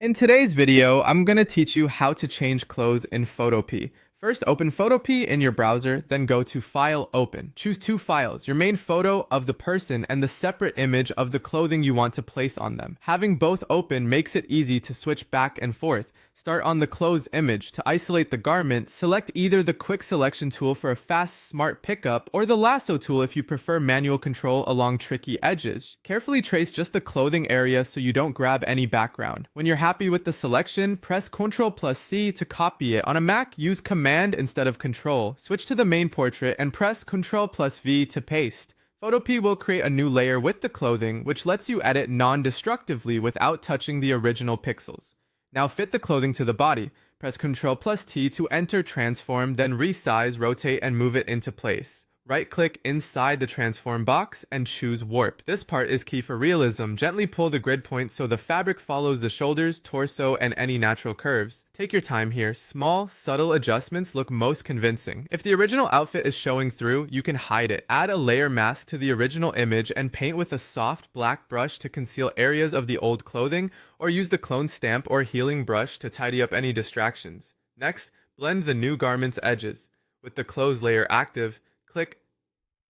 In today's video, I'm going to teach you how to change clothes in Photopea. First, open Photopea in your browser, then go to File, Open. Choose two files, your main photo of the person and the separate image of the clothing you want to place on them. Having both open makes it easy to switch back and forth. Start on the clothes image. To isolate the garment, select either the Quick Selection tool for a fast, smart pickup, or the Lasso tool if you prefer manual control along tricky edges. Carefully trace just the clothing area so you don't grab any background. When you're happy with the selection, press Ctrl+C to copy it. On a Mac, use Command instead of Control. Switch to the main portrait and press Ctrl+V to paste. Photopea will create a new layer with the clothing, which lets you edit non-destructively without touching the original pixels. Now fit the clothing to the body. Press Ctrl+T to enter transform, then resize, rotate, and move it into place. Right-click inside the transform box and choose warp. This part is key for realism. Gently pull the grid point so the fabric follows the shoulders, torso, and any natural curves. Take your time here. Small, subtle adjustments look most convincing. If the original outfit is showing through, you can hide it. Add a layer mask to the original image and paint with a soft black brush to conceal areas of the old clothing, or use the clone stamp or healing brush to tidy up any distractions. Next, blend the new garment's edges. With the clothes layer active, click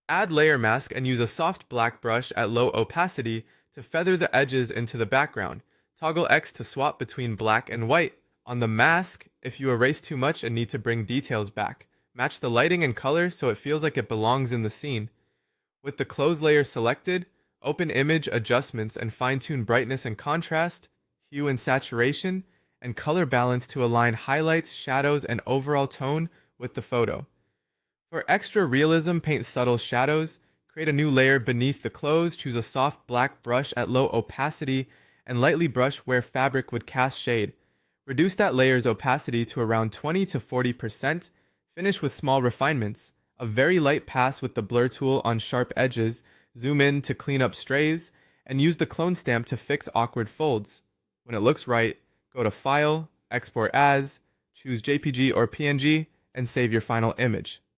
Add Layer Mask and use a soft black brush at low opacity to feather the edges into the background. Toggle X to swap between black and white. On the mask, if you erase too much and need to bring details back, match the lighting and color so it feels like it belongs in the scene. With the clothes layer selected, open Image Adjustments and fine-tune brightness and contrast, hue and saturation, and color balance to align highlights, shadows, and overall tone with the photo. For extra realism, paint subtle shadows, create a new layer beneath the clothes, choose a soft black brush at low opacity, and lightly brush where fabric would cast shade. Reduce that layer's opacity to around 20 to 40%, finish with small refinements, a very light pass with the blur tool on sharp edges, zoom in to clean up strays, and use the clone stamp to fix awkward folds. When it looks right, go to File, Export As, choose JPG or PNG, and save your final image.